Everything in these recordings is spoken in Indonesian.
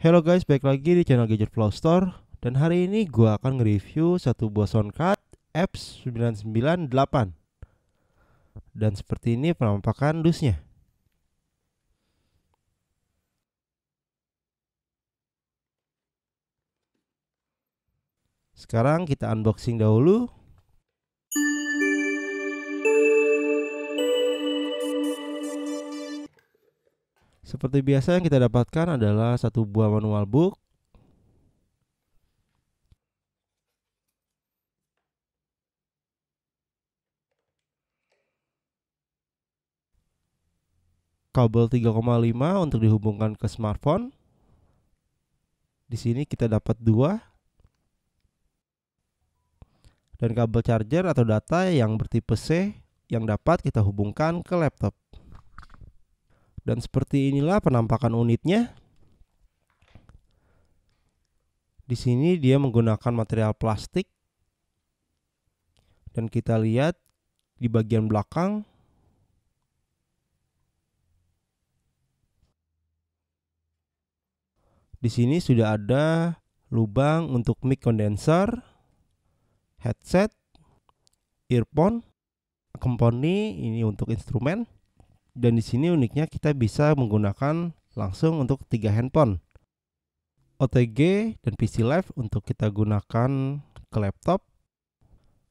Hello guys, balik lagi di channel Gadget Flow Store. Dan hari ini gua akan nge-review satu buah soundcard Apps 998. Dan seperti ini penampakan dusnya. Sekarang kita unboxing dahulu. Seperti biasa yang kita dapatkan adalah satu buah manual book, kabel 3,5 untuk dihubungkan ke smartphone. Di sini kita dapat dua, dan kabel charger atau data yang bertipe C yang dapat kita hubungkan ke laptop. Dan seperti inilah penampakan unitnya. Di sini dia menggunakan material plastik. Dan kita lihat di bagian belakang di sini sudah ada lubang untuk mic condenser, headset, earphone, komponi ini untuk instrumen. Dan di sini uniknya kita bisa menggunakan langsung untuk 3 handphone, OTG dan PC Live untuk kita gunakan ke laptop.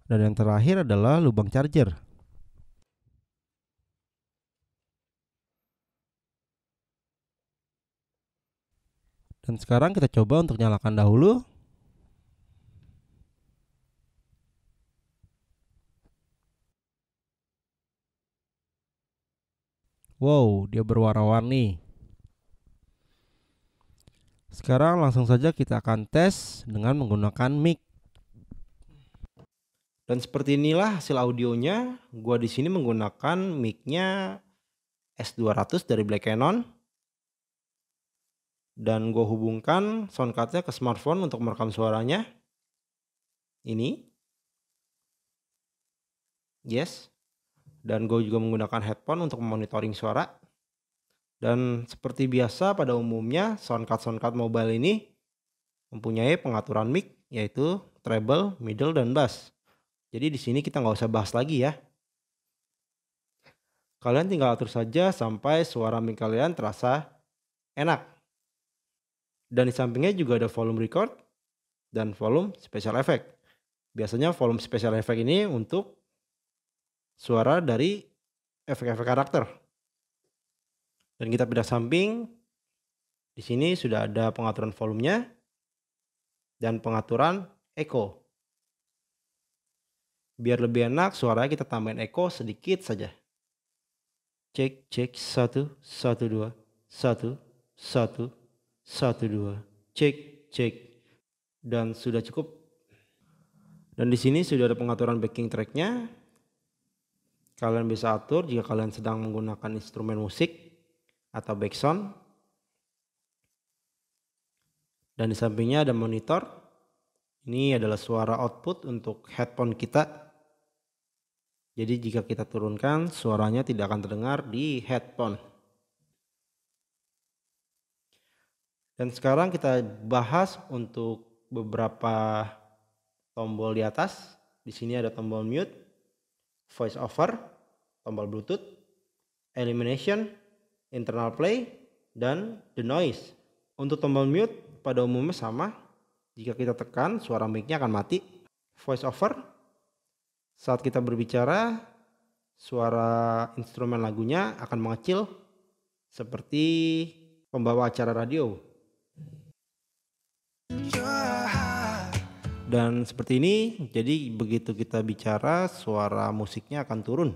Dan yang terakhir adalah lubang charger. Dan sekarang kita coba untuk nyalakan dahulu. Wow, dia berwarna-warni. Sekarang langsung saja kita akan tes dengan menggunakan mic. Dan seperti inilah hasil audionya. Gua di sini menggunakan mic-nya S200 dari Black Cannon. Dan gue hubungkan soundcardnya ke smartphone untuk merekam suaranya. Ini. Yes. Dan gue juga menggunakan headphone untuk monitoring suara. Dan seperti biasa pada umumnya soundcard mobile ini mempunyai pengaturan mic, yaitu treble, middle, dan bass. Jadi di sini kita nggak usah bahas lagi ya. Kalian tinggal atur saja sampai suara mic kalian terasa enak. Dan di sampingnya juga ada volume record dan volume special effect. Biasanya volume special effect ini untuk suara dari efek-efek karakter. Dan kita pindah samping. Di sini sudah ada pengaturan volumenya dan pengaturan echo. Biar lebih enak suaranya kita tambahin echo sedikit saja. Cek 1 1 2 1 1 1 2. Cek. Dan sudah cukup. Dan di sini sudah ada pengaturan backing tracknya. Kalian bisa atur jika kalian sedang menggunakan instrumen musik atau backsound. Dan di sampingnya ada monitor. Ini adalah suara output untuk headphone kita. Jadi jika kita turunkan, suaranya tidak akan terdengar di headphone. Dan sekarang kita bahas untuk beberapa tombol di atas. Di sini ada tombol mute, voice over, tombol bluetooth, elimination, internal play, dan the noise. Untuk tombol mute pada umumnya sama. Jika kita tekan, suara mic-nya akan mati. Voice over, saat kita berbicara, suara instrumen lagunya akan mengecil seperti pembawa acara radio. Dan seperti ini, jadi begitu kita bicara, suara musiknya akan turun.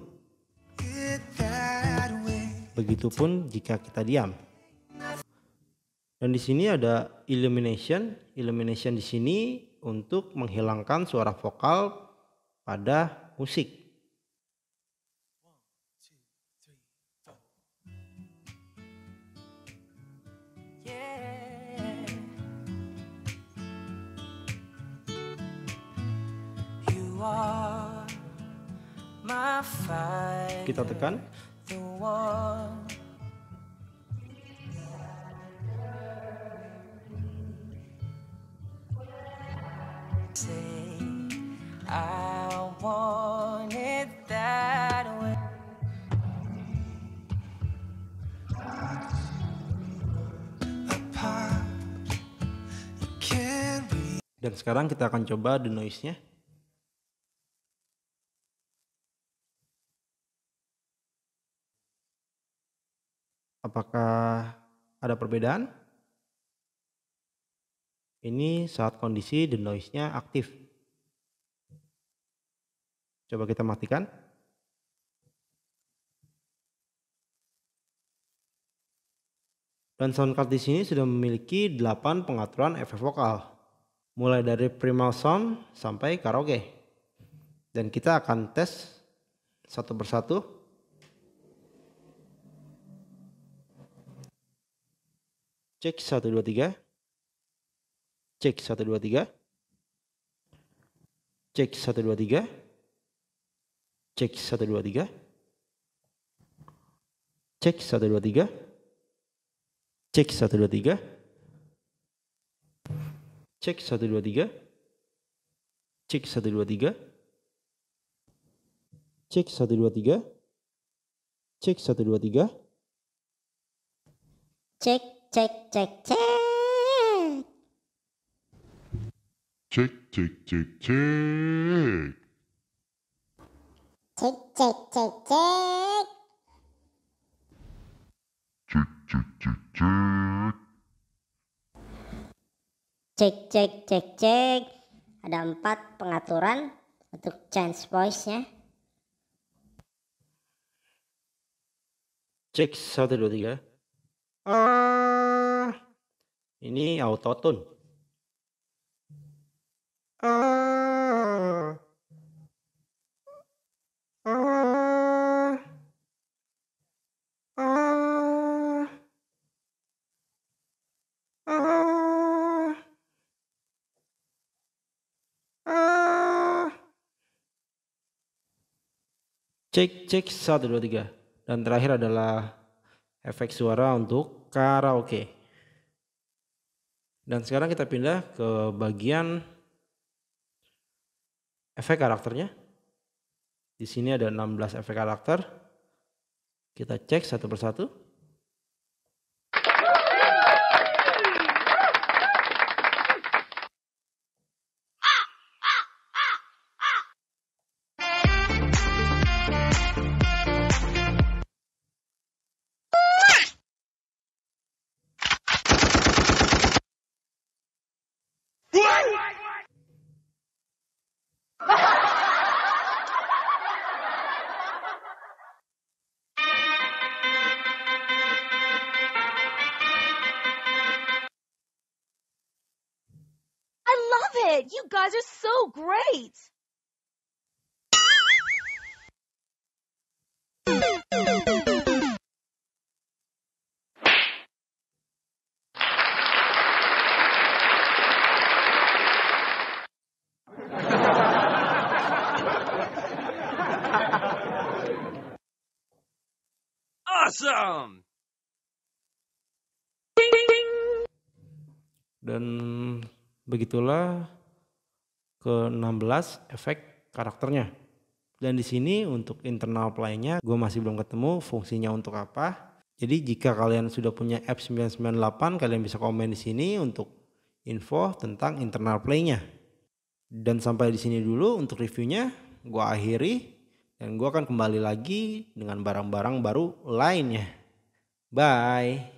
Begitupun jika kita diam. Dan di sini ada illumination. Illumination di sini untuk menghilangkan suara vokal pada musik. Kita tekan. I want it that way. Dan sekarang kita akan coba denoise-nya. Apakah ada perbedaan? Ini saat kondisi denoise-nya aktif. Coba kita matikan. Dan soundcard di sini sudah memiliki 8 pengaturan efek vokal, mulai dari primal sound sampai karaoke. Dan kita akan tes satu persatu. Cek 1 2 3. Cek 1 2 3. Cek 1 2 3. Cek 1 2 3. Cek 1 2 3. Cek 1 2 3. Cek 1 2 3. Cek 1 2 3. Cek 1 2 3. Cek 1 2 3. Cek cek cek cek. Cek cek cek cek. Cek cek cek cek. Cek cek cek cek. Cek cek cek cek. Ada 4 pengaturan untuk change voice-nya. Cek 1 2 3. Ini auto tune. Cek cek 1 2 3. Dan terakhir adalah efek suara untuk karaoke. Dan sekarang kita pindah ke bagian efek karakternya. Di sini ada 16 efek karakter. Kita cek satu persatu. You guys are so great. Awesome. Dan begitulah ke-16 efek karakternya. Dan di sini untuk internal play-nya gue masih belum ketemu fungsinya untuk apa. Jadi jika kalian sudah punya app 998, kalian bisa komen di sini untuk info tentang internal play-nya. Dan sampai di sini dulu untuk reviewnya, gue akhiri dan gue akan kembali lagi dengan barang-barang baru lainnya. Bye.